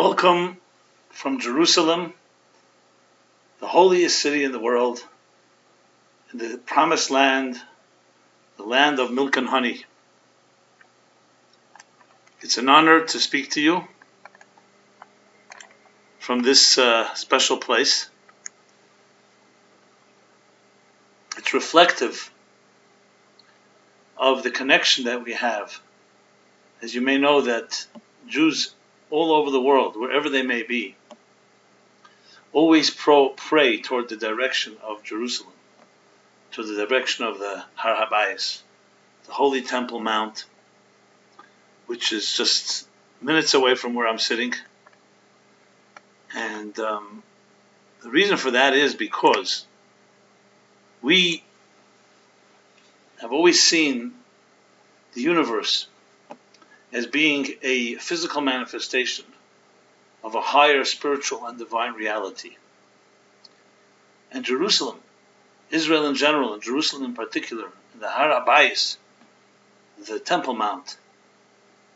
Welcome from Jerusalem, the holiest city in the world, in the promised land, the land of milk and honey. It's an honor to speak to you from this special place. It's reflective of the connection that we have. As you may know, that Jews all over the world, wherever they may be, always pray toward the direction of Jerusalem, to the direction of the Har HaBayis, the Holy Temple Mount, which is just minutes away from where I'm sitting. And the reason for that is because we have always seen the universe as being a physical manifestation of a higher spiritual and divine reality. And Jerusalem, Israel in general, and Jerusalem in particular, the Har HaBayis, the Temple Mount,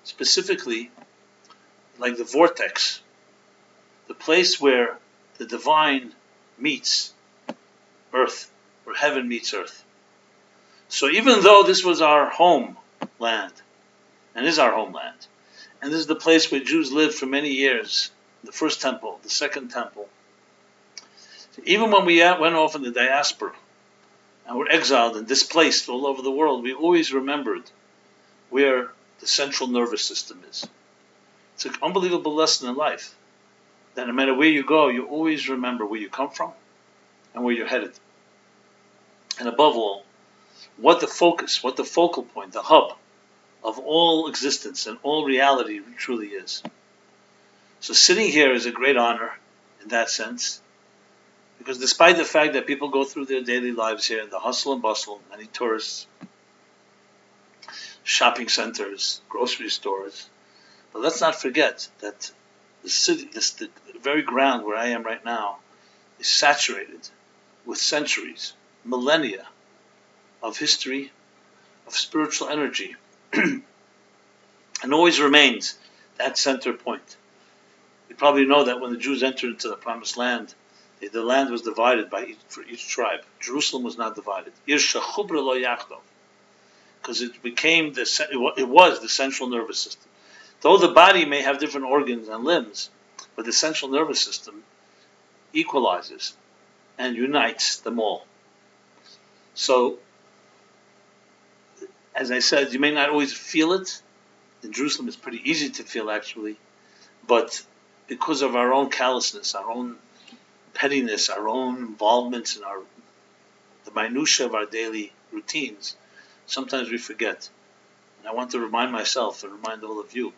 specifically like the vortex, the place where the divine meets earth, where heaven meets earth. So even though this was our homeland, and is our homeland, and this is the place where Jews lived for many years, the first temple, the second temple, so even when we went off in the diaspora and were exiled and displaced all over the world, we always remembered where the central nervous system is. It's an unbelievable lesson in life, that no matter where you go, you always remember where you come from and where you're headed. And above all, what the focus, what the focal point, the hub of all existence and all reality truly is. So sitting here is a great honor in that sense, because despite the fact that people go through their daily lives here, the hustle and bustle, many tourists, shopping centers, grocery stores, but let's not forget that the city, the very ground where I am right now, is saturated with centuries, millennia of history, of spiritual energy, and always remains that center point. You probably know that when the Jews entered into the promised land, the land was divided for each tribe. Jerusalem was not divided. Because it was the central nervous system. Though the body may have different organs and limbs, but the central nervous system equalizes and unites them all. So, as I said, you may not always feel it. In Jerusalem, it's pretty easy to feel, actually. But because of our own callousness, our own pettiness, our own involvements in the minutiae of our daily routines, sometimes we forget. And I want to remind myself and remind all of you,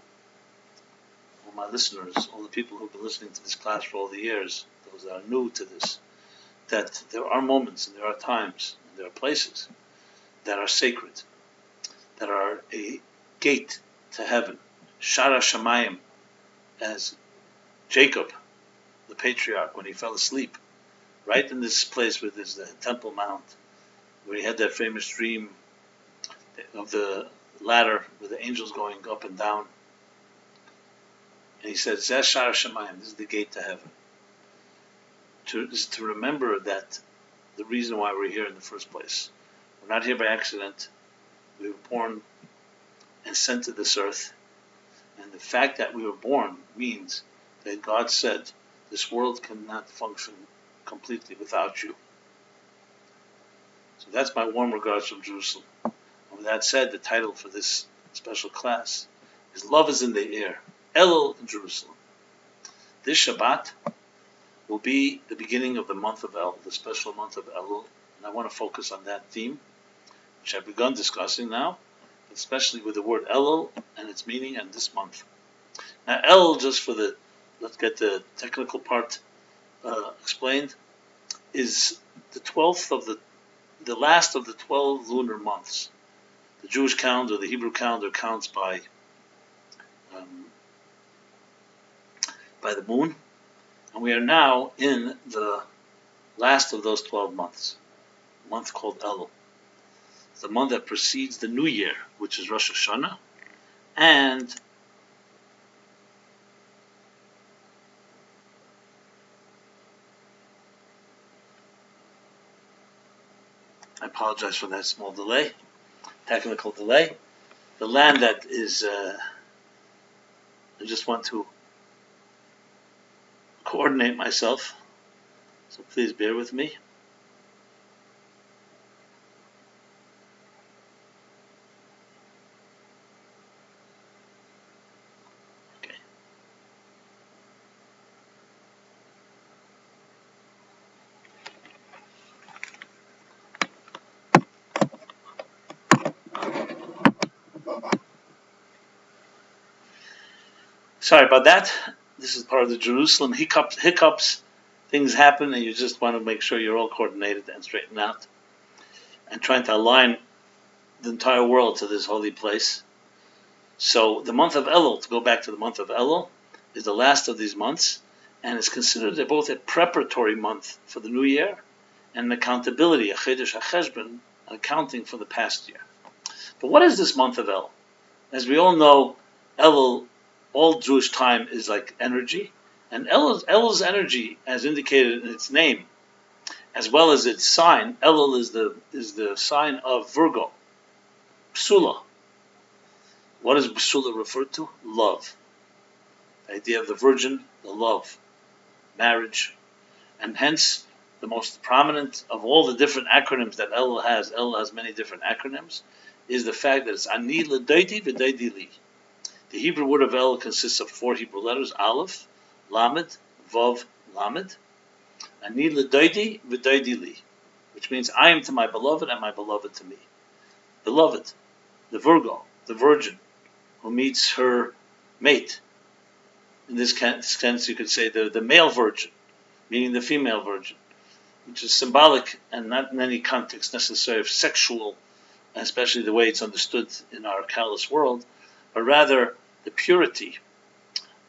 all my listeners, all the people who've been listening to this class for all the years, those that are new to this, that there are moments and there are times and there are places that are sacred, that are a gate to heaven. Shara Shamayim, as Jacob, the patriarch, when he fell asleep, right in this place where there's the Temple Mount, where he had that famous dream of the ladder with the angels going up and down. And he said, Zeh Shara Shamayim, this is the gate to heaven. To remember that the reason why we're here in the first place. We're not here by accident. We were born and sent to this earth. And the fact that we were born means that God said, this world cannot function completely without you. So that's my warm regards from Jerusalem. And with that said, the title for this special class is Love is in the Air, Elul in Jerusalem. This Shabbat will be the beginning of the month of El, the special month of Elul. And I want to focus on that theme, which I've begun discussing now, especially with the word Elul and its meaning and this month. Now Elul, just for let's get the technical part explained, is the 12th of the last of the 12 lunar months. The Jewish calendar, the Hebrew calendar, counts by the moon, and we are now in the last of those 12 months, a month called Elul. It's the month that precedes the New Year, which is Rosh Hashanah, and I apologize for that small delay, technical delay. The land that is, I just want to coordinate myself, so please bear with me. Okay. Sorry about that. This is part of the Jerusalem hiccups. Things happen, and you just want to make sure you're all coordinated and straightened out, and trying to align the entire world to this holy place. So the month of Elul, to go back to the month of Elul, is the last of these months, and it's considered both a preparatory month for the new year and an accountability, a chedesh hacheshbon, accounting for the past year. But what is this month of Elul? As we all know, Elul, all Jewish time is like energy, and Elul's energy, as indicated in its name, as well as its sign, Elul is the sign of Virgo, Psula. What does Psula refer to? Love. The idea of the virgin, the love, marriage, and hence the most prominent of all the different acronyms that Elul has many different acronyms, is the fact that it's Ani l'daiti v'daiti li. The Hebrew word of Elul consists of 4 Hebrew letters: Aleph, Lamed, Vav, Lamed. Ani l'daiti v'daiti li, which means I am to my beloved and my beloved to me. Beloved, the Virgo, the virgin, who meets her mate. In this sense, you could say the male virgin, meaning the female virgin, which is symbolic and not in any context necessarily of sexual, especially the way it's understood in our callous world, but rather the purity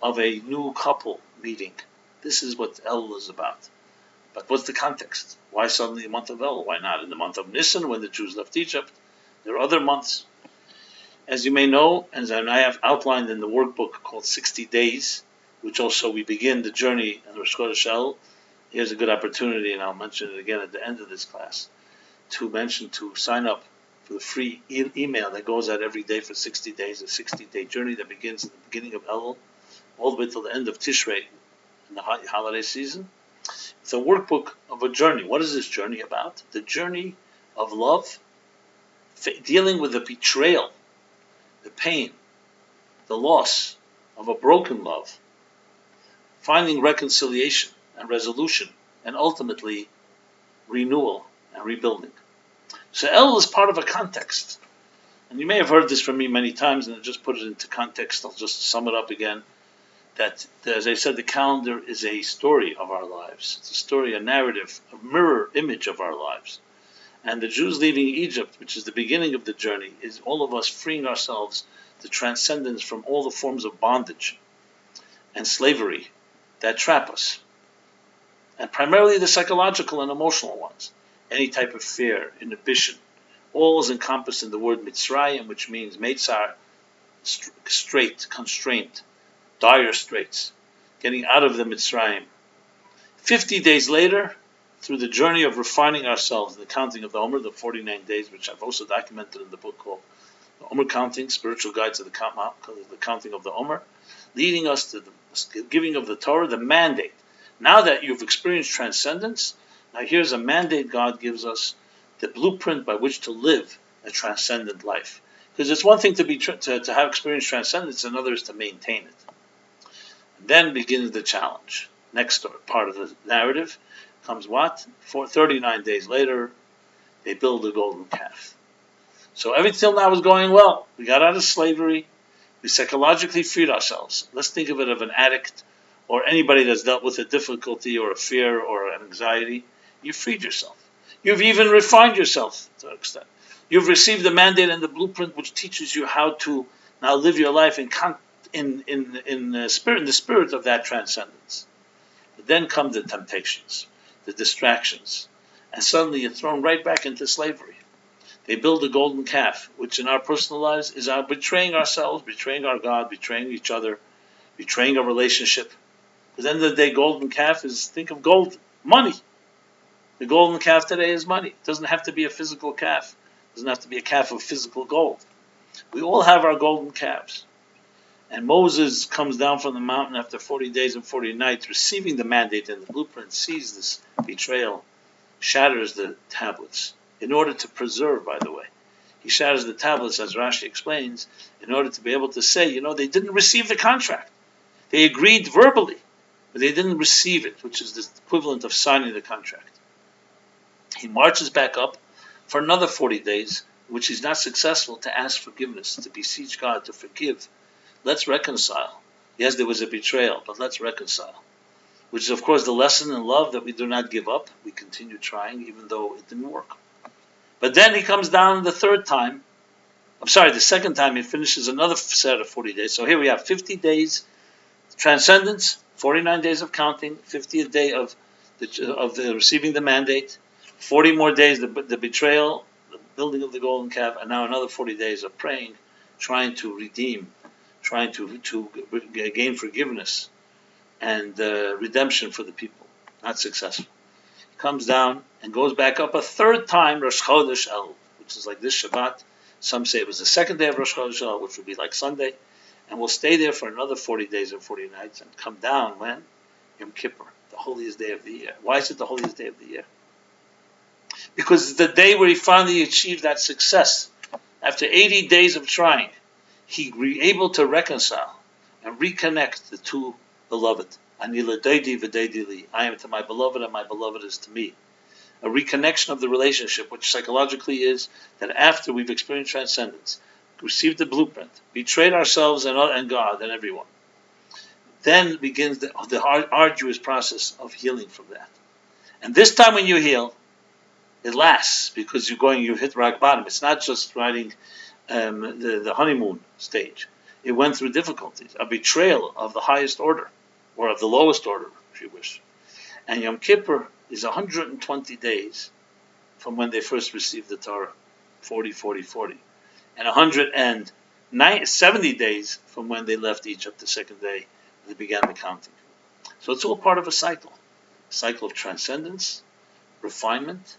of a new couple meeting. This is what Elul is about. But what's the context? Why suddenly the month of Elul? Why not in the month of Nisan when the Jews left Egypt? There are other months. As you may know, as I have outlined in the workbook called 60 Days, which also we begin the journey in Rosh Chodesh Elul. Here's a good opportunity, and I'll mention it again at the end of this class, to sign up for the free email that goes out every day for 60 days, a 60-day journey that begins at the beginning of Elul, all the way till the end of Tishrei in the holiday season. It's a workbook of a journey. What is this journey about? The journey of love, dealing with the betrayal, the pain, the loss of a broken love, finding reconciliation and resolution, and ultimately renewal and rebuilding. So Elul is part of a context. And you may have heard this from me many times, and I'll just put it into context. I'll just sum it up again. That, as I said, the calendar is a story of our lives. It's a story, a narrative, a mirror image of our lives. And the Jews leaving Egypt, which is the beginning of the journey, is all of us freeing ourselves to transcendence from all the forms of bondage and slavery that trap us. And primarily the psychological and emotional ones. Any type of fear, inhibition, all is encompassed in the word Mitzrayim, which means Meitzar, strait, constraint, dire straits, getting out of the Mitzrayim. 50 days later, through the journey of refining ourselves, the counting of the Omer, the 49 days, which I've also documented in the book called The Omer Counting, Spiritual Guide to the Counting of the Omer, leading us to the giving of the Torah, the mandate. Now that you've experienced transcendence, now here's a mandate God gives us, the blueprint by which to live a transcendent life. Because it's one thing to have experienced transcendence, another is to maintain it. And then begins the challenge. Next part of the narrative comes what? 39 days later, they build the golden calf. So everything till now was going well. We got out of slavery. We psychologically freed ourselves. Let's think of it of an addict or anybody that's dealt with a difficulty or a fear or an anxiety. You freed yourself. You've even refined yourself to an extent. You've received the mandate and the blueprint which teaches you how to now live your life in the spirit of that transcendence. But then come the temptations, the distractions, and suddenly you're thrown right back into slavery. They build a golden calf, which in our personal lives is our betraying ourselves, betraying our God, betraying each other, betraying our relationship. Because at the end of the day, golden calf is, think of gold, money. The golden calf today is money. It doesn't have to be a physical calf. It doesn't have to be a calf of physical gold. We all have our golden calves. And Moses comes down from the mountain after 40 days and 40 nights, receiving the mandate and the blueprint, sees this betrayal, shatters the tablets, in order to preserve, by the way. He shatters the tablets, as Rashi explains, in order to be able to say, they didn't receive the contract. They agreed verbally, but they didn't receive it, which is the equivalent of signing the contract. He marches back up for another 40 days, which he's not successful, to ask forgiveness, to beseech God to forgive. Let's reconcile. Yes, there was a betrayal, but let's reconcile. Which is, of course, the lesson in love, that we do not give up. We continue trying, even though it didn't work. But then he comes down the second time he finishes another set of 40 days. So here we have 50 days transcendence, 49 days of counting, 50th day of the receiving the mandate, 40 more days the betrayal, the building of the golden calf, and now another 40 days of praying, trying to redeem, trying to gain forgiveness and redemption for the people. Not successful. Comes down and goes back up a third time, Rosh Chodesh Elul, which is like this Shabbat. Some say it was the second day of Rosh Chodesh Elul, which would be like Sunday, and we'll stay there for another 40 days and 40 nights and come down when? Yom Kippur, the holiest day of the year. Why is it the holiest day of the year? Because it's the day where he finally achieved that success. After 80 days of trying, he was able to reconcile and reconnect the two beloved. Ani l'deidi v'deidi li. I am to my beloved and my beloved is to me. A reconnection of the relationship, which psychologically is that after we've experienced transcendence, received the blueprint, betrayed ourselves and God and everyone, then begins the arduous process of healing from that. And this time when you heal, it lasts, because you hit rock bottom. It's not just riding the honeymoon stage. It went through difficulties, a betrayal of the highest order, or of the lowest order, if you wish. And Yom Kippur is 120 days from when they first received the Torah, 40, 40, 40. And 170 days from when they left Egypt, the second day they began the counting. So it's all part of a cycle of transcendence, refinement,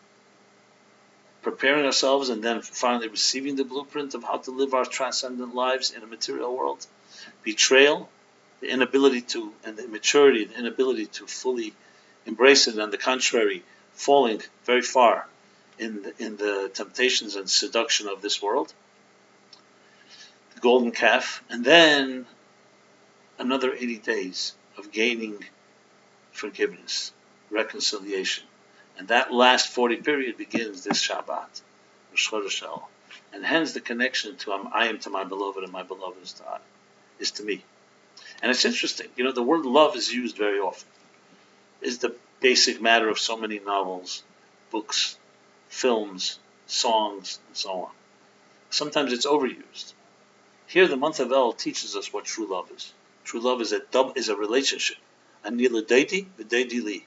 preparing ourselves, and then finally receiving the blueprint of how to live our transcendent lives in a material world. Betrayal, the inability to, and the immaturity, the inability to fully embrace it, and on the contrary, falling very far in the temptations and seduction of this world. The golden calf, and then another 80 days of gaining forgiveness, reconciliation. And that last 40 period begins this Shabbat, Rosh Chodesh Elul. And hence the connection to I am to my beloved and my beloved is to me. And it's interesting, the word love is used very often. It's the basic matter of so many novels, books, films, songs, and so on. Sometimes it's overused. Here the month of Elul teaches us what true love is. True love is a relationship. Ani l'deidi v'deidi li.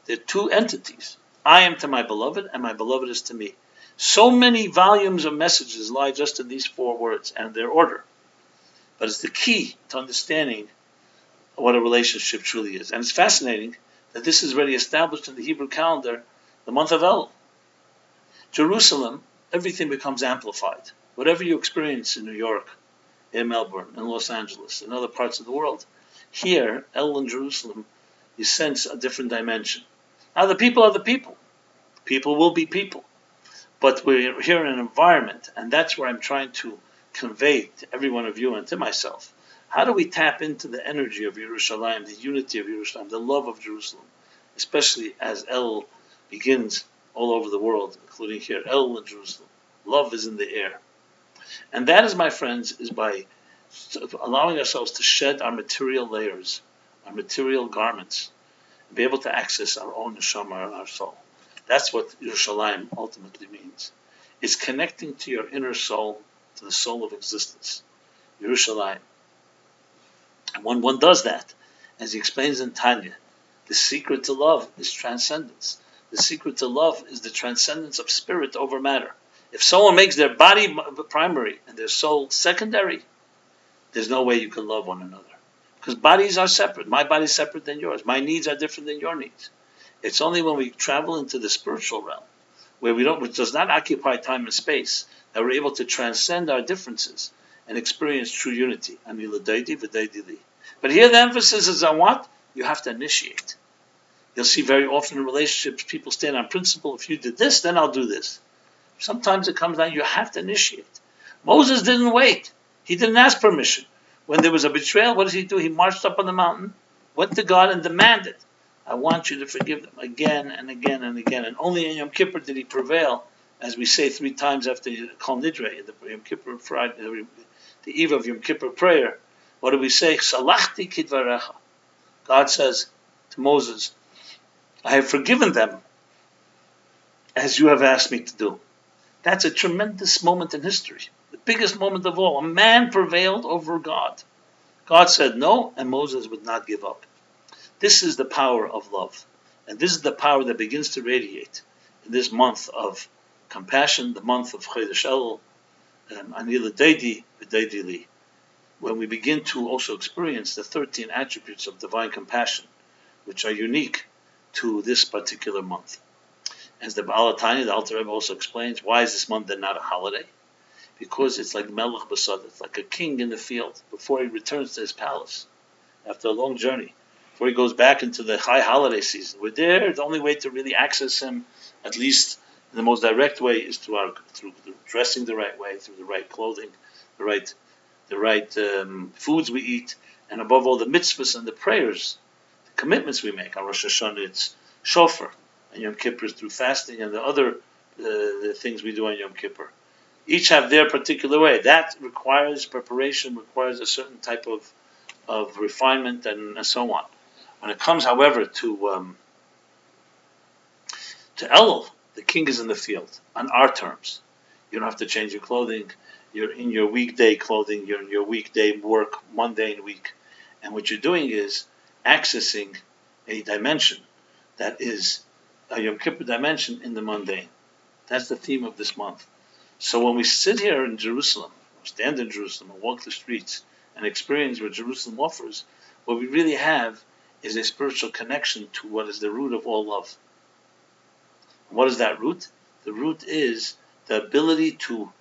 There are two entities. I am to my beloved and my beloved is to me. So many volumes of messages lie just in these four words and their order. But it's the key to understanding what a relationship truly is. And it's fascinating that this is already established in the Hebrew calendar, the month of Elul. Jerusalem, everything becomes amplified. Whatever you experience in New York, in Melbourne, in Los Angeles, in other parts of the world, here, Elul in Jerusalem, you sense a different dimension. Now the people are the people. People will be people. But we're here in an environment, and that's where I'm trying to convey to every one of you and to myself. How do we tap into the energy of Yerushalayim, the unity of Yerushalayim, the love of Jerusalem, especially as Elul begins all over the world, including here, Elul in Jerusalem. Love is in the air. And that is, my friends, is by allowing ourselves to shed our material layers, our material garments, and be able to access our own neshama, our soul. That's what Yerushalayim ultimately means. It's connecting to your inner soul, to the soul of existence. Yerushalayim. And when one does that, as he explains in Tanya, the secret to love is transcendence. The secret to love is the transcendence of spirit over matter. If someone makes their body primary and their soul secondary, there's no way you can love one another. Because bodies are separate. My body is separate than yours. My needs are different than your needs. It's only when we travel into the spiritual realm, which does not occupy time and space, that we're able to transcend our differences and experience true unity. But here the emphasis is on what? You have to initiate. You'll see very often in relationships, people stand on principle. If you did this, then I'll do this. Sometimes it comes down, you have to initiate. Moses didn't wait. He didn't ask permission. When there was a betrayal, what does he do? He marched up on the mountain, went to God and demanded, I want you to forgive them again and again and again. And only in Yom Kippur did he prevail, as we say 3 times after Kol Nidre, the Yom Kippur Friday, the eve of Yom Kippur prayer. What do we say? Salachti kidvarecha. God says to Moses, I have forgiven them as you have asked me to do. That's a tremendous moment in history. The biggest moment of all. A man prevailed over God. God said no, and Moses would not give up. This is the power of love. And this is the power that begins to radiate in this month of compassion, the month of Chodesh Elul, Ani L'Deidi V'Deidi Li, when we begin to also experience the 13 attributes of divine compassion, which are unique to this particular month. As the Baal HaTanya, the Alter Rebbe, also explains, why is this month then not a holiday? Because it's like Melech B'Sad, it's like a king in the field before he returns to his palace after a long journey, before he goes back into the high holiday season. We're there. The only way to really access him, at least in the most direct way, is through dressing the right way, through the right clothing, the right foods we eat, and above all the mitzvahs and the prayers, the commitments we make. On Rosh Hashanah it's shofar, and Yom Kippur is through fasting and the other the things we do on Yom Kippur. Each have their particular way. That requires preparation, requires a certain type of refinement and so on. When it comes, however, to Elul, the king is in the field on our terms. You don't have to change your clothing. You're in your weekday clothing. You're in your weekday work, mundane week. And what you're doing is accessing a dimension that is a Yom Kippur dimension in the mundane. That's the theme of this month. So when we sit here in Jerusalem, or stand in Jerusalem and walk the streets and experience what Jerusalem offers, what we really have is a spiritual connection to what is the root of all love. What is that root? The root is the ability to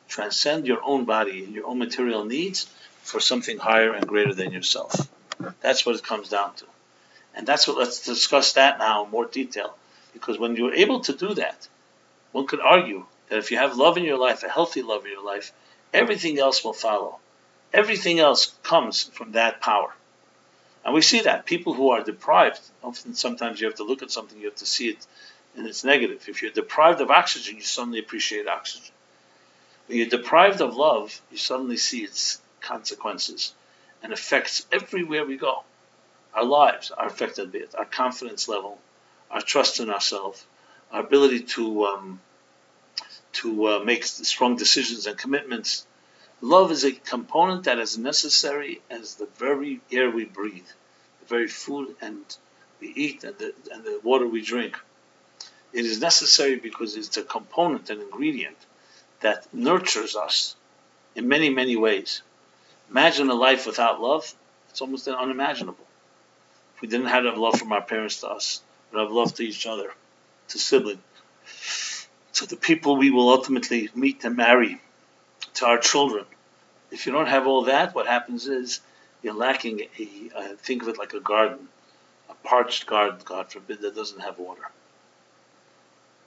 transcend your own body and your own material needs for something higher and greater than yourself. That's what it comes down to. And let's discuss that now in more detail. Because when you're able to do that, one could argue that if you have love in your life, a healthy love in your life, everything else will follow. Everything else comes from that power. And we see that. People who are deprived, often sometimes you have to look at something, you have to see it in its negative. If you're deprived of oxygen, you suddenly appreciate oxygen. When you're deprived of love, you suddenly see its consequences and effects everywhere we go. Our lives are affected by it, our confidence level, our trust in ourselves, our ability to make strong decisions and commitments. Love is a component that is necessary as the very air we breathe, the very food and we eat and the water we drink. It is necessary because it's a component, an ingredient that nurtures us in many, many ways. Imagine a life without love. It's almost unimaginable. If we didn't have love from our parents to us, we'd have love to each other, to siblings, to the people we will ultimately meet and marry, to our children. If you don't have all that, what happens is you're lacking think of it like a garden, a parched garden, God forbid, that doesn't have water.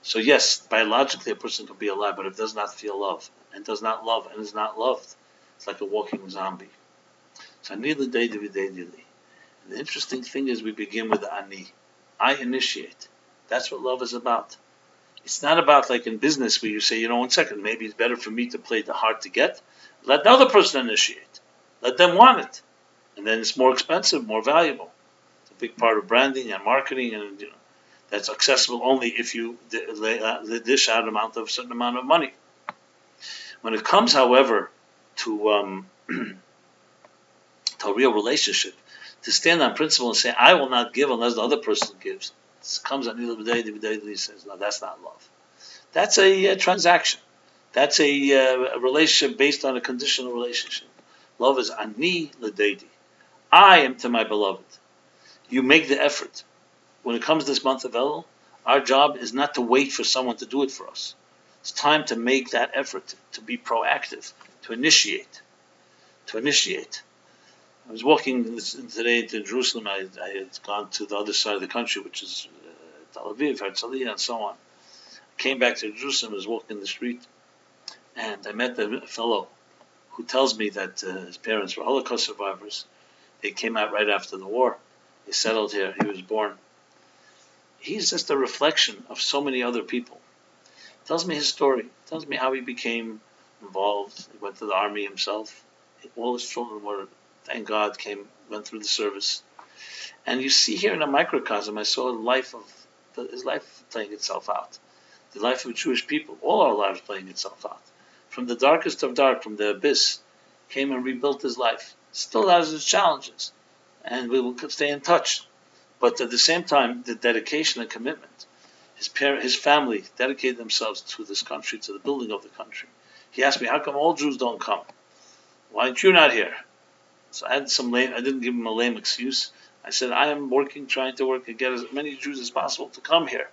So yes, biologically a person can be alive, but if it does not feel love, and does not love, and is not loved, it's like a walking zombie. So Ani L'Deidi V'Deidi Li. And the interesting thing is we begin with the Ani. I initiate. That's what love is about. It's not about like in business where you say, 1 second, maybe it's better for me to play the hard to get. Let the other person initiate. Let them want it. And then it's more expensive, more valuable. It's a big part of branding and marketing, and that's accessible only if you dish out a certain amount of money. When it comes, however, to a real relationship, to stand on principle and say, I will not give unless the other person gives. This comes on he says, no, that's not love. That's a transaction. That's a relationship based on a conditional relationship. Love is Ani L'Deidi. I am to my beloved. You make the effort. when it comes this month of Elul, our job is not to wait for someone to do it for us. It's time to make that effort, to be proactive, to initiate. I was walking today to Jerusalem. I had gone to the other side of the country, which is Tel Aviv, Herzliya, and so on. I came back to Jerusalem, was walking the street, and I met a fellow who tells me that his parents were Holocaust survivors. They came out right after the war. They settled here. He was born. He's just a reflection of so many other people. Tells me his story. Tells me how he became involved. He went to the army himself. All his children were, thank God, went through the service. And you see here in a microcosm, I saw his life playing itself out. The life of Jewish people, all our lives playing itself out. From the darkest of dark, from the abyss, came and rebuilt his life. Still has its challenges, and we will stay in touch. But at the same time, the dedication and commitment. His family dedicated themselves to this country, to the building of the country. He asked me, how come all Jews don't come? Why aren't you not here? So I didn't give him a lame excuse. I said, I am trying to work and get as many Jews as possible to come here.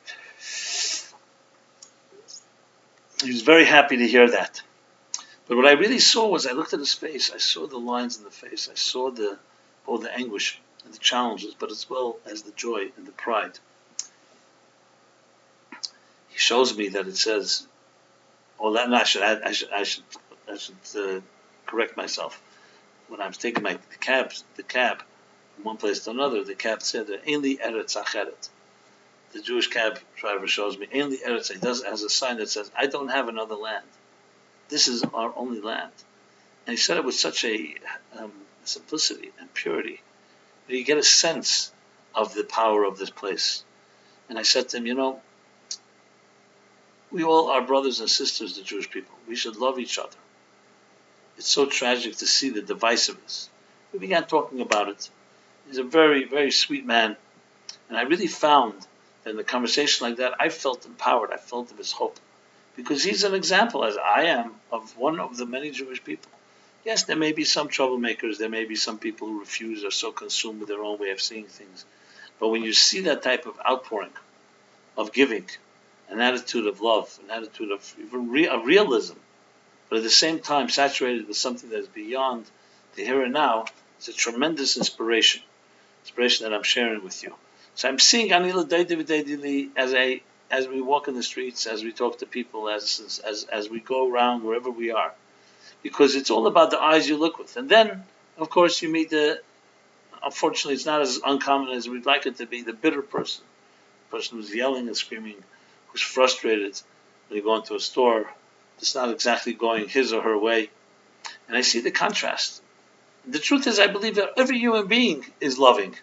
He was very happy to hear that. But what I really saw was, I looked at his face, I saw the lines in the face, I saw all the anguish and the challenges, but as well as the joy and the pride. He shows me that it says, I should correct myself. When I was taking the cab from one place to another, the cab said, "Einli eretz acheret." The Jewish cab driver shows me, "Einli eretz." He has a sign that says, "I don't have another land. This is our only land." And he said it with such a simplicity and purity that you get a sense of the power of this place. And I said to him, we all are brothers and sisters, the Jewish people. We should love each other. It's so tragic to see the divisiveness. We began talking about it. He's a very, very sweet man. And I really found that in a conversation like that, I felt empowered. I felt of his hope. Because he's an example, as I am, of one of the many Jewish people. Yes, there may be some troublemakers. There may be some people who refuse or so consumed with their own way of seeing things. But when you see that type of outpouring, of giving, an attitude of love, an attitude of realism, but at the same time saturated with something that is beyond the here and now, it's a tremendous inspiration that I'm sharing with you. So I'm seeing Anila Daidili as we walk in the streets, as we talk to people, as we go around wherever we are, because it's all about the eyes you look with. And then, of course, you meet unfortunately, it's not as uncommon as we'd like it to be, the bitter person who's yelling and screaming, who's frustrated when you go into a store. It's not exactly going his or her way. And I see the contrast. The truth is, I believe that every human being is loving.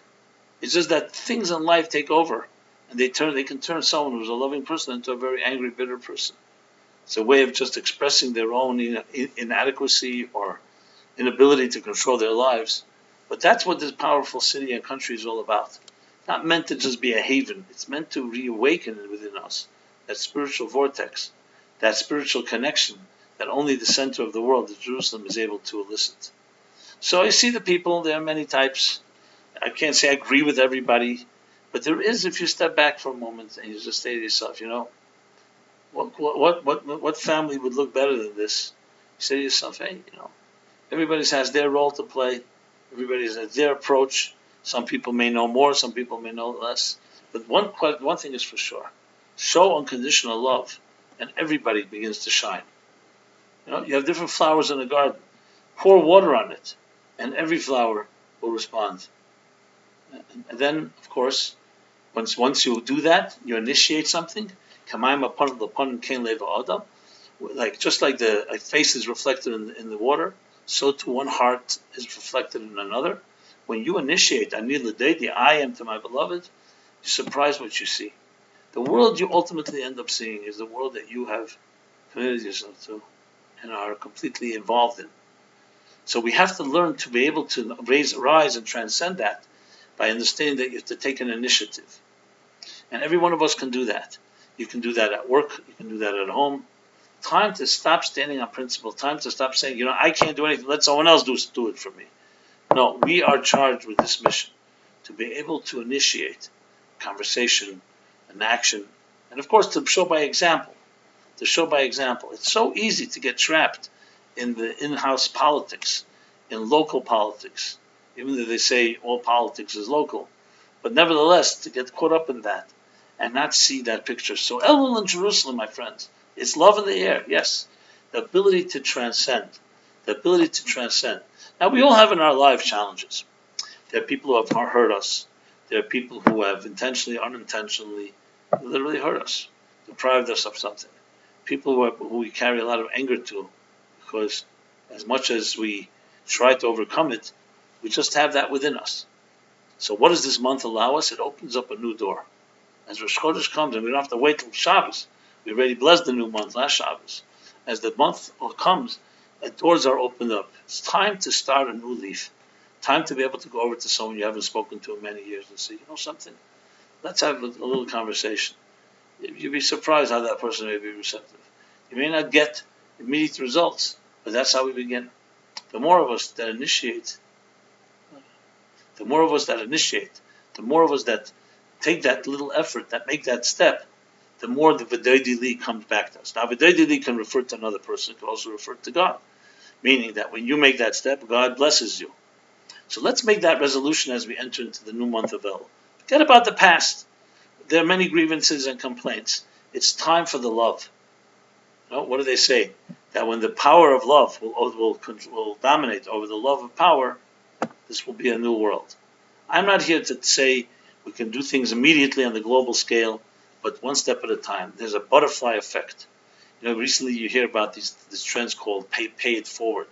It's just that things in life take over, and they can turn someone who's a loving person into a very angry, bitter person. It's a way of just expressing their own inadequacy or inability to control their lives. But that's what this powerful city and country is all about. Not meant to just be a haven. It's meant to reawaken within us that spiritual vortex, that spiritual connection that only the center of the world, the Jerusalem, is able to elicit. So I see the people. There are many types. I can't say I agree with everybody, but there is, if you step back for a moment and you just say to yourself, what family would look better than this? You say to yourself, hey, everybody has their role to play. Everybody has their approach. Some people may know more, some people may know less. But one thing is for sure: show unconditional love, and everybody begins to shine. You have different flowers in a garden. Pour water on it, and every flower will respond. And then, of course, once you do that, you initiate something. Just like the face is reflected in the water, so too one heart is reflected in another. When you initiate, I am to my beloved, you're surprised what you see. The world you ultimately end up seeing is the world that you have committed yourself to and are completely involved in. So we have to learn to be able to rise and transcend that by understanding that you have to take an initiative. And every one of us can do that. You can do that at work. You can do that at home. Time to stop standing on principle. Time to stop saying, I can't do anything. Let someone else do it for me. No, we are charged with this mission to be able to initiate, conversation, an action, and of course to show by example. To show by example. It's so easy to get trapped in the in-house politics, in local politics, even though they say all politics is local. But nevertheless, to get caught up in that and not see that picture. So Elul in Jerusalem, my friends, it's love in the air, yes. The ability to transcend. The ability to transcend. Now, we all have in our life challenges. There are people who have hurt us. There are people who have intentionally, unintentionally, literally hurt us, deprived us of something. People who we carry a lot of anger to, because as much as we try to overcome it, we just have that within us. So what does this month allow us? It opens up a new door. As Rosh Chodesh comes, and we don't have to wait till Shabbos. We already blessed the new month last Shabbos. As the month comes, the doors are opened up. It's time to start a new leaf. Time to be able to go over to someone you haven't spoken to in many years and say, you know something, let's have a little conversation. You'd be surprised how that person may be receptive. You may not get immediate results, but that's how we begin. The more of us that initiate, the more of us that take that little effort, that make that step, the more the V'day Dili comes back to us. Now, V'day Dili can refer to another person, it can also refer to God. Meaning that when you make that step, God blesses you. So let's make that resolution as we enter into the new month of Elul. Forget about the past. There are many grievances and complaints. It's time for the love. You know, what do they say? That when the power of love will dominate over the love of power, this will be a new world. I'm not here to say we can do things immediately on the global scale, but one step at a time. There's a butterfly effect. You know, recently you hear about these trends called pay it forward,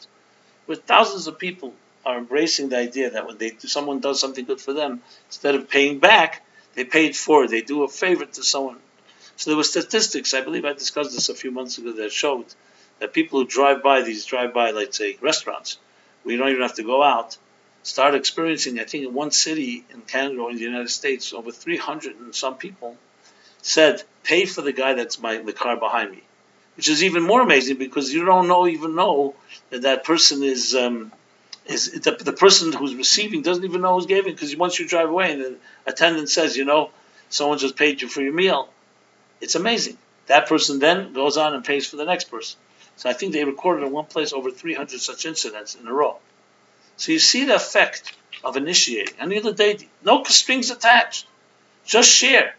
where thousands of people are embracing the idea that when someone does something good for them, instead of paying back, they pay it forward. They do a favor to someone. So there were statistics, I believe I discussed this a few months ago, that showed that people who drive by, let's say, restaurants, where you don't even have to go out, start experiencing, I think in one city in Canada or in the United States, over 300 and some people said, pay for the guy that's the car behind me. Which is even more amazing because you don't even know that person is the person who's receiving doesn't even know who's giving, because once you drive away and the attendant says, someone just paid you for your meal, it's amazing. That person then goes on and pays for the next person. So I think they recorded in one place over 300 such incidents in a row. So you see the effect of initiating. Anila Deidi, no strings attached, just share.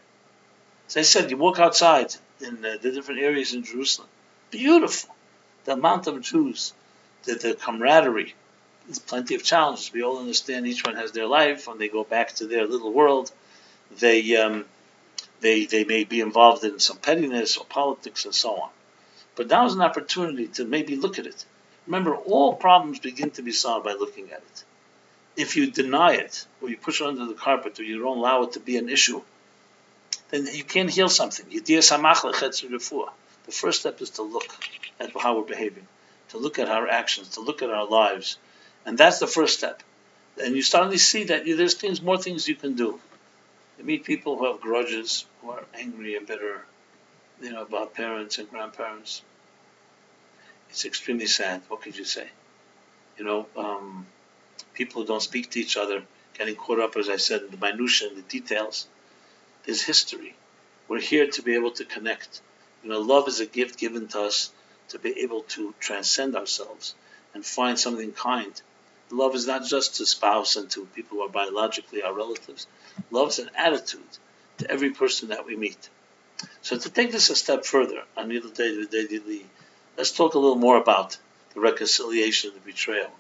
As I said, you walk outside in the different areas in Jerusalem, beautiful. The amount of Jews, the camaraderie. There's plenty of challenges. We all understand each one has their life. When they go back to their little world, they may be involved in some pettiness or politics and so on. But now is an opportunity to maybe look at it. Remember, all problems begin to be solved by looking at it. If you deny it, or you push it under the carpet, or you don't allow it to be an issue, then you can't heal something. The first step is to look at how we're behaving, to look at our actions, to look at our lives. And that's the first step. And you suddenly see that there's more things you can do. You meet people who have grudges, who are angry and bitter, about parents and grandparents. It's extremely sad. What could you say? People who don't speak to each other, getting caught up, as I said, in the minutiae and the details. There's history. We're here to be able to connect. Love is a gift given to us to be able to transcend ourselves and find something kind. Love is not just to spouse and to people who are biologically our relatives. Love is an attitude to every person that we meet. So to take this a step further, let's talk a little more about the reconciliation and the betrayal.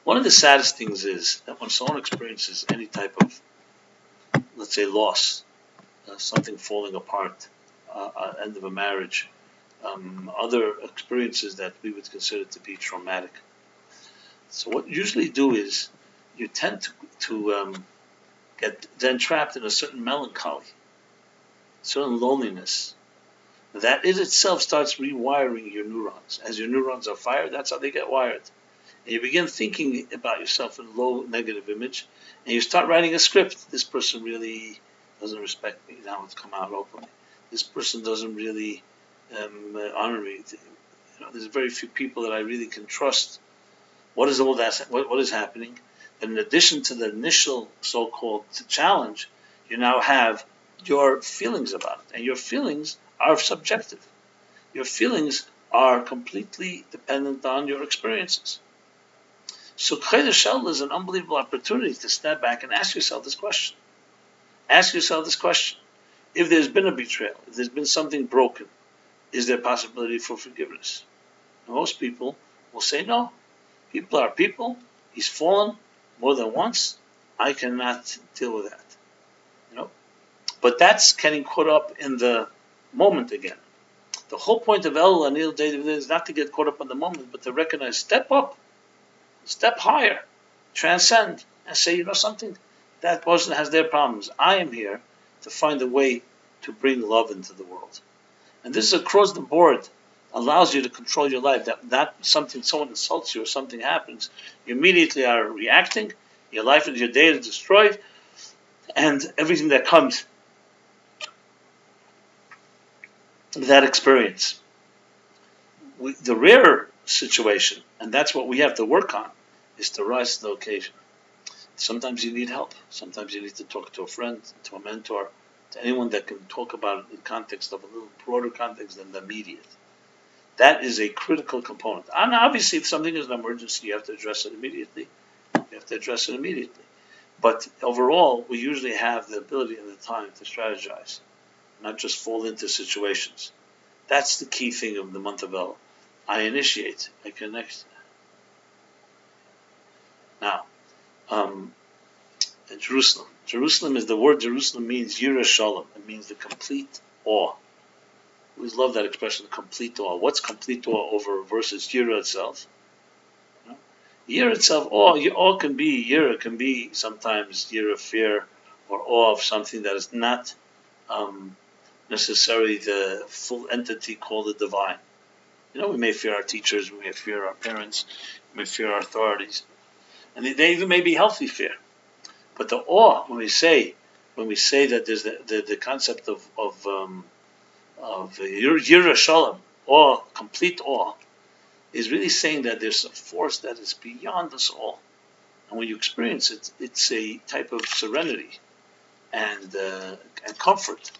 One of the saddest things is that when someone experiences any type of, let's say, loss, something falling apart, end of a marriage, other experiences that we would consider to be traumatic. So what you usually do is you tend to get then trapped in a certain melancholy, certain loneliness. That in itself starts rewiring your neurons. As your neurons are fired, that's how they get wired. And you begin thinking about yourself in a low negative image, and you start writing a script. This person really doesn't respect me. Now it's come out openly. This person doesn't really honor me. There's very few people that I really can trust. What is all that? What is happening? in addition to the initial so-called challenge, you now have your feelings about it. And your feelings are subjective. Your feelings are completely dependent on your experiences. So Chodesh Elul is an unbelievable opportunity to step back and ask yourself this question. Ask yourself this question. If there's been a betrayal, if there's been something broken, is there a possibility for forgiveness? And most people will say no. People are people. He's fallen more than once. I cannot deal with that. But that's getting caught up in the moment again. The whole point of Elul and Elul Day is not to get caught up in the moment, but to recognize, step up, step higher, transcend, and say, you know something? That person has their problems. I am here to find a way to bring love into the world. And this is across the board, allows you to control your life. That something, someone insults you or something happens, you immediately are reacting, your life and your day is destroyed, and everything that comes with that experience. The rare situation, and that's what we have to work on, is to rise to the occasion. Sometimes you need help. Sometimes you need to talk to a friend, to a mentor, to anyone that can talk about it in context of a little broader context than the immediate. That is a critical component. And obviously, if something is an emergency, you have to address it immediately. But overall, we usually have the ability and the time to strategize, not just fall into situations. That's the key thing of the month of Elul. I initiate, I connect. Now, Jerusalem. Jerusalem is the word. Jerusalem means Yira Shalom. It means the complete awe. We always love that expression, complete awe. What's complete awe over versus Yira itself? Yira itself, awe can be, Yira can be sometimes Yira fear or awe of something that is not necessarily the full entity called the divine. We may fear our teachers, we may fear our parents, we may fear our authorities. And they even may be healthy fear. But the awe, when we say that there's the concept of Yira Shalom, awe, complete awe, is really saying that there's a force that is beyond us all. And when you experience it, it's a type of serenity and comfort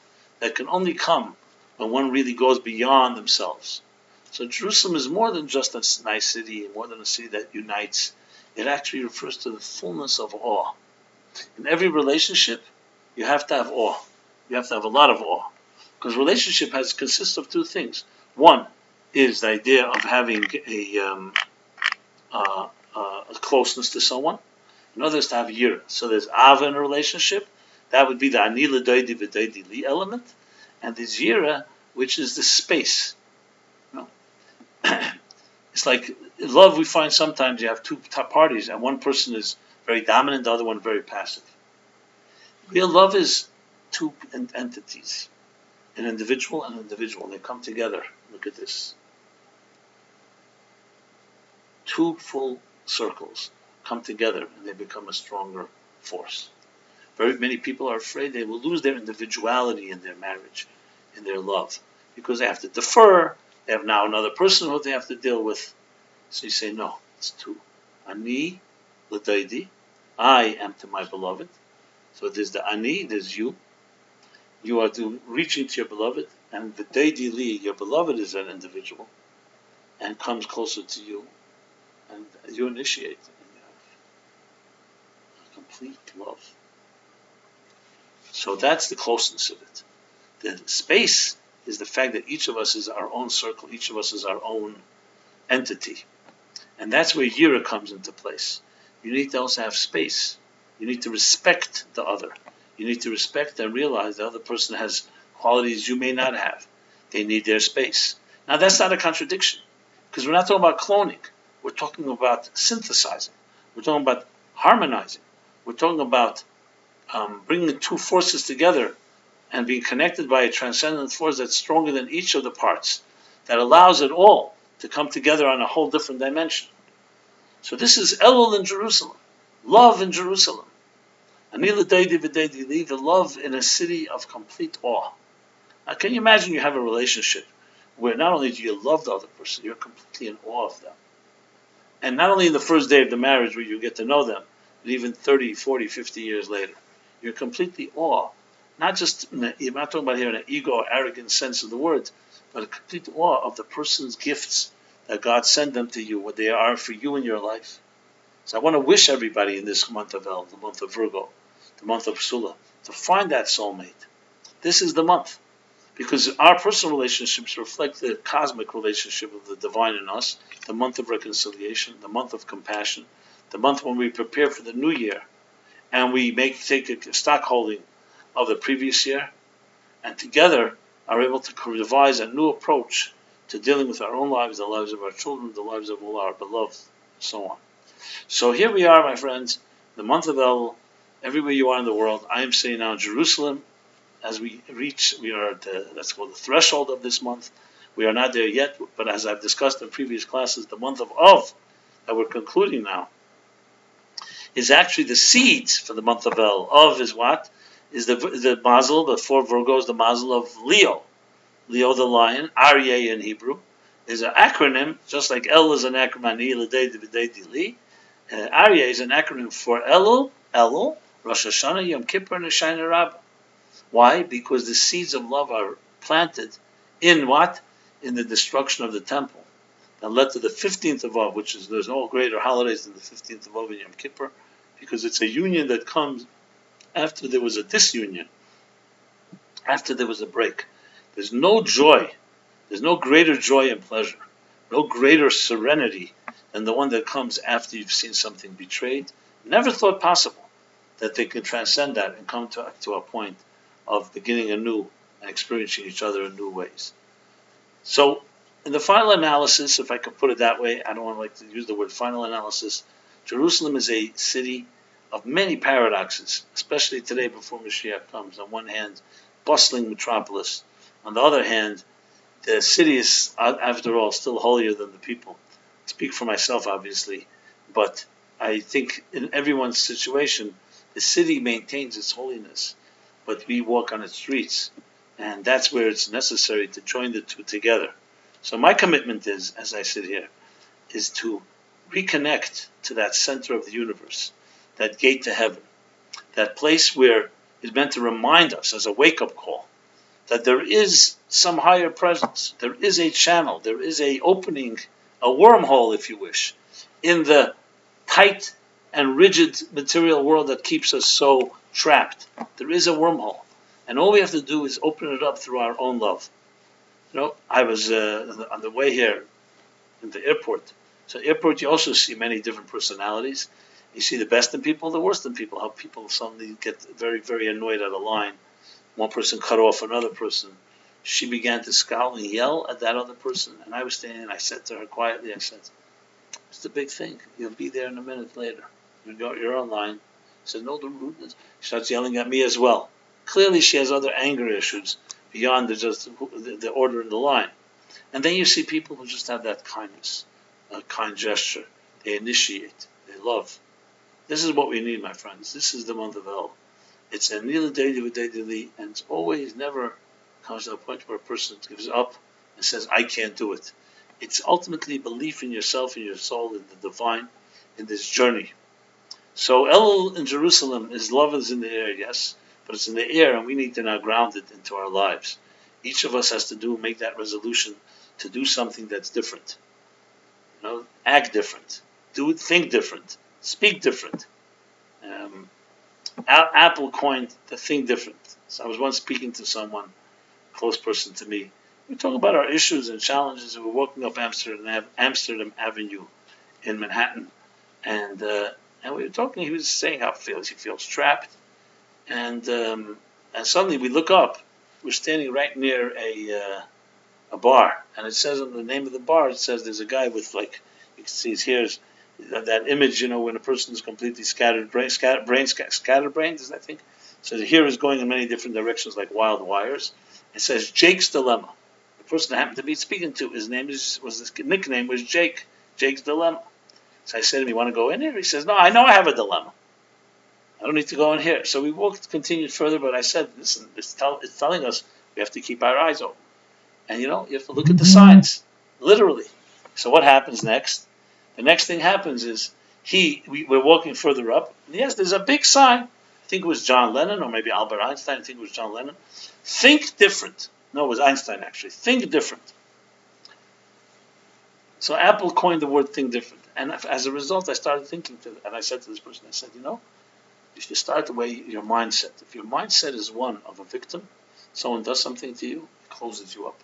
that can only come when one really goes beyond themselves. So Jerusalem is more than just a nice city, more than a city that unites. It actually refers to the fullness of awe. In every relationship, you have to have awe. You have to have a lot of awe. Because relationship consists of two things. One is the idea of having a closeness to someone. Another is to have yira. So there's ava in a relationship. That would be the ani l'doidi v'doidi li element. And there's yira, which is the space. It's like in love, we find sometimes you have two parties, and one person is very dominant, the other one very passive. Real love is two entities, an individual and an individual. They come together. Look at this. Two full circles come together, and they become a stronger force. Very many people are afraid they will lose their individuality in their marriage, in their love, because they have to defer. They have now another person who they have to deal with. So you say, no, it's two. Ani l'daidi, I am to my beloved. So there's the ani, there's you. You are reaching to your beloved, and the daidi li, your beloved is an individual, and comes closer to you, and you initiate, and you have complete love. So that's the closeness of it. The space is the fact that each of us is our own circle, each of us is our own entity. And that's where Yira comes into place. You need to also have space. You need to respect the other. You need to respect and realize the other person has qualities you may not have. They need their space. Now that's not a contradiction, because we're not talking about cloning. We're talking about synthesizing. We're talking about harmonizing. We're talking about bringing the two forces together and being connected by a transcendent force that's stronger than each of the parts, that allows it all to come together on a whole different dimension. So this is Elul in Jerusalem, love in Jerusalem. Anila Deidi V'Deidi Li, the love in a city of complete awe. Now, can you imagine you have a relationship where not only do you love the other person, you're completely in awe of them. And not only in the first day of the marriage where you get to know them, and even 30, 40, 50 years later. You're completely awe. Not just, you're not talking about here in an ego or arrogant sense of the word, but a complete awe of the person's gifts that God sent them to you, what they are for you in your life. So I want to wish everybody in this month of El, the month of Virgo, the month of Psula, to find that soulmate. This is the month. Because our personal relationships reflect the cosmic relationship of the divine in us, the month of reconciliation, the month of compassion, the month when we prepare for the new year, and we take a stock holding of the previous year, and together are able to devise a new approach to dealing with our own lives, the lives of our children, the lives of all our beloved, and so on. So here we are, my friends, the month of Elul, everywhere you are in the world. I am saying now in Jerusalem, as we are at that's called the threshold of this month. We are not there yet, but as I've discussed in previous classes, the month of Av, that we're concluding now, is actually the seeds for the month of El. Av is what? Is the mazel, the 4 Virgos, the mazel of Leo. Leo the lion, Aryeh in Hebrew, is an acronym, just like El is an acronym, Aryeh is an acronym for Elul, Rosh Hashanah, Yom Kippur, and Hoshana Rabbah. Why? Because the seeds of love are planted in what? In the destruction of the temple. That led to the 15th of Av, which is, there's no greater holidays than the 15th of Av and Yom Kippur, because it's a union that comes after there was a disunion, after there was a break. There's no joy, there's no greater joy and pleasure, no greater serenity than the one that comes after you've seen something betrayed. Never thought possible that they could transcend that and come to a point of beginning anew and experiencing each other in new ways. So, in the final analysis, if I could put it that way, I don't want to like to use the word final analysis, Jerusalem is a city of many paradoxes, especially today before Mashiach comes. On one hand, bustling metropolis. On the other hand, the city is, after all, still holier than the people. I speak for myself, obviously, but I think in everyone's situation, the city maintains its holiness, but we walk on its streets, and that's where it's necessary to join the two together. So my commitment is, as I sit here, is to reconnect to that center of the universe, that gate to heaven, that place where it's meant to remind us as a wake-up call that there is some higher presence, there is a channel, there is a opening, a wormhole, if you wish, in the tight and rigid material world that keeps us so trapped. There is a wormhole, and all we have to do is open it up through our own love. I was on the way here in the airport. So airport, you also see many different personalities. You see the best in people, the worst in people. How people suddenly get very, very annoyed at a line. One person cut off another person. She began to scowl and yell at that other person, and I was standing. I said to her quietly, I said, "It's the big thing. You'll be there in a minute later. You're online." She said, "No, the rudeness." She starts yelling at me as well. Clearly, she has other anger issues beyond just the order in the line. And then you see people who just have that kindness, a kind gesture. They initiate, they love. This is what we need, my friends. This is the month of El. It's a nila daily, and it's always never comes to a point where a person gives up and says, "I can't do it." It's ultimately belief in yourself, in your soul, in the divine, in this journey. So Elul in Jerusalem is love is in the air, yes, but it's in the air, and we need to now ground it into our lives. Each of us has to make that resolution to do something that's different. Act different, think different, speak different. Apple coined the think different. So I was once speaking to someone, a close person to me. We talk about our issues and challenges, and we're walking up Amsterdam Avenue in Manhattan, and we were talking. He was saying how he feels trapped, and suddenly we look up. We're standing right near a bar, and it says on the name of the bar, it says there's a guy with, like, you can see his hair's that image, when a person is completely scatterbrained, I think. So the hair is going in many different directions like wild wires. It says Jake's Dilemma. The person I happened to be speaking to, his nickname was Jake. Jake's Dilemma. So I said to him, "You want to go in here?" He says, "No, I know I have a dilemma. I don't need to go in here." So we continued further, but I said, "Listen, it's telling us we have to keep our eyes open. And you have to look at the signs, literally." So what happens next? The next thing happens is we were walking further up. And yes, there's a big sign. I think it was John Lennon or maybe Albert Einstein. I think it was John Lennon. Think different. No, it was Einstein actually. Think different. So Apple coined the word think different. And as a result, I started thinking and I said to this person, I said, if you start the way your mindset, if your mindset is one of a victim, someone does something to you, it closes you up.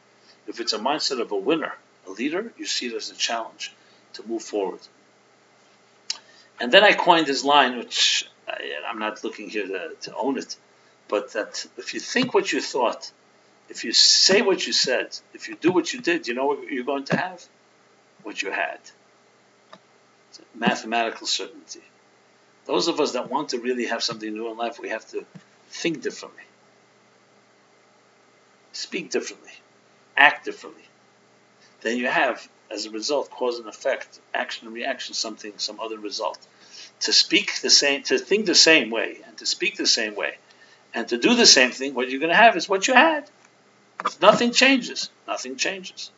If it's a mindset of a winner, a leader, you see it as a challenge to move forward. And then I coined this line, which I'm not looking here to own it, but that if you think what you thought, if you say what you said, if you do what you did, you know what you're going to have? What you had. It's a mathematical certainty. Those of us that want to really have something new in life, we have to think differently, speak differently, act differently. Then you have, as a result, cause and effect, action and reaction, some other result. To speak the same, to think the same way, and to speak the same way, and to do the same thing, what you're going to have is what you had. If nothing changes, nothing changes.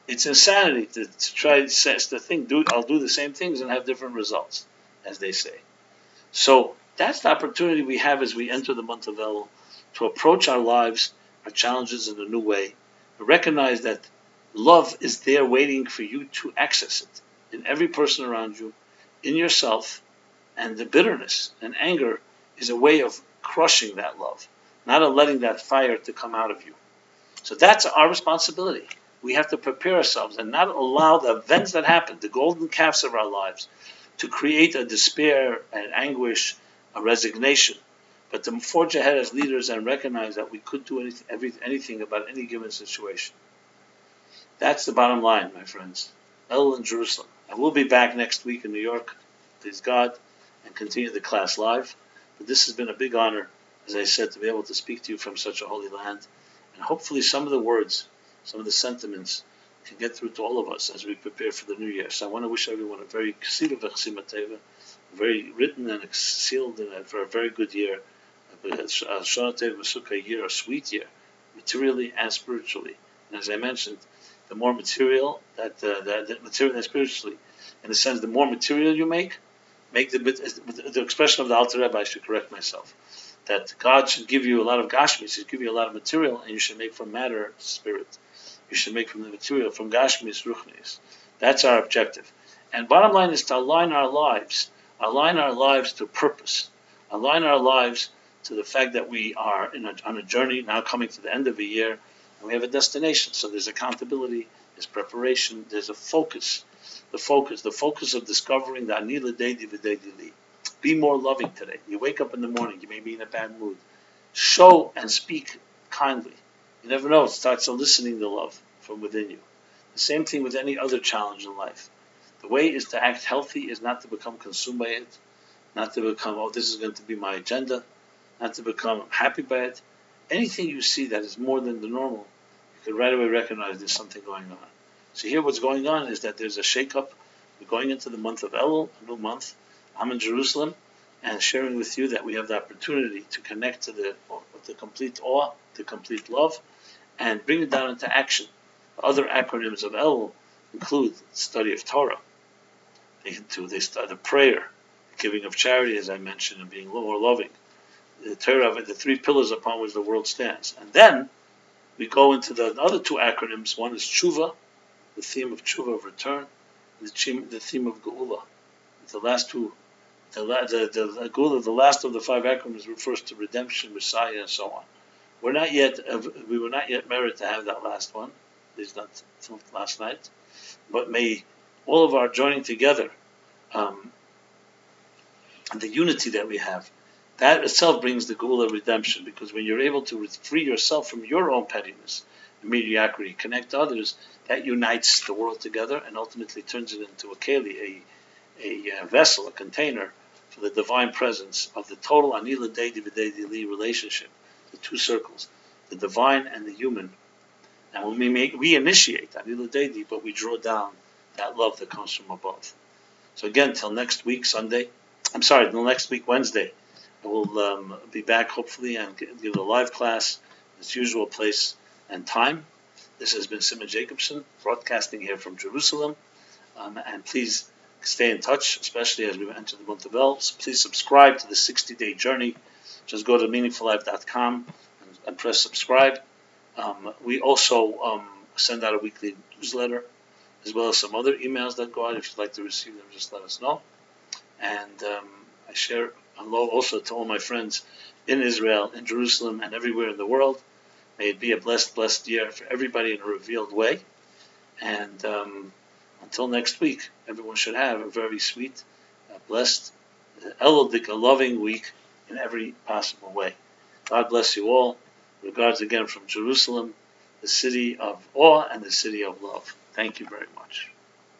It's insanity to try to think, I'll do the same things and have different results, as they say. So that's the opportunity we have as we enter the month of Elul, to approach our lives, our challenges in a new way, to recognize that love is there waiting for you to access it in every person around you, in yourself, and the bitterness and anger is a way of crushing that love, not of letting that fire to come out of you. So that's our responsibility. We have to prepare ourselves and not allow the events that happen, the golden calves of our lives, to create a despair and anguish, a resignation, but to forge ahead as leaders and recognize that we could do anything about any given situation. That's the bottom line, my friends. Elul in Jerusalem. And we'll be back next week in New York, please God, and continue the class live. But this has been a big honor, as I said, to be able to speak to you from such a holy land. And hopefully some of the words, some of the sentiments can get through to all of us as we prepare for the new year. So I want to wish everyone a very very written and sealed for a very good year, a year, a sweet year, materially and spiritually. And as I mentioned, the more material that material and spiritually, in a sense, the more material you make the expression of the Alter Rebbe, I should correct myself, that God should give you a lot of gashmis, should give you a lot of material, and you should make from matter spirit. You should make from the material, from gashmis ruchnis. That's our objective. And bottom line is to align our lives to purpose, align our lives to the fact that we are on a journey now coming to the end of a year, and we have a destination. So there's accountability, there's preparation, there's a focus. The focus of discovering the Ani L'Deidi V'Deidi Li. Be more loving today. You wake up in the morning, you may be in a bad mood. Show and speak kindly. You never know, it starts eliciting the love from within you. The same thing with any other challenge in life. The way is to act healthy is not to become consumed by it, not to become, this is going to be my agenda, not to become happy by it. Anything you see that is more than the normal, you can right away recognize there's something going on. So here what's going on is that there's a shake-up. We're going into the month of Elul, a new month. I'm in Jerusalem and sharing with you that we have the opportunity to connect to the complete awe, the complete love, and bring it down into action. Other acronyms of Elul include study of Torah. They start the prayer, the giving of charity, as I mentioned, and being more loving. The Torah, the three pillars upon which the world stands. And then we go into the other two acronyms. One is Tshuva, the theme of Tshuva, of return, and the theme of Geula. The last two, the Geula, the last of the five acronyms, refers to redemption, Messiah, and so on. We were not yet married to have that last one, at least not until last night. But may all of our joining together, the unity that we have, that itself brings the Geula redemption, because when you're able to free yourself from your own pettiness and mediocrity, connect others, that unites the world together and ultimately turns it into a keli, a vessel, a container for the divine presence of the total Ani L'Deidi V'Deidi Li relationship, the two circles, the divine and the human. And when we initiate Ani L'Deidi, but we draw down that love that comes from above. So again, till next week, till next week, Wednesday, I will be back hopefully and give a live class, its usual place and time. This has been Simon Jacobson, broadcasting here from Jerusalem. And please stay in touch, especially as we enter the month of El. So please subscribe to the 60-day journey. Just go to meaningfullife.com and press subscribe. We also send out a weekly newsletter, as well as some other emails that go out. If you'd like to receive them, just let us know. And I share hello also to all my friends in Israel, in Jerusalem, and everywhere in the world. May it be a blessed, blessed year for everybody in a revealed way. And until next week, everyone should have a very sweet, blessed, Elul, a loving week in every possible way. God bless you all. Regards again from Jerusalem, the city of awe and the city of love. Thank you very much.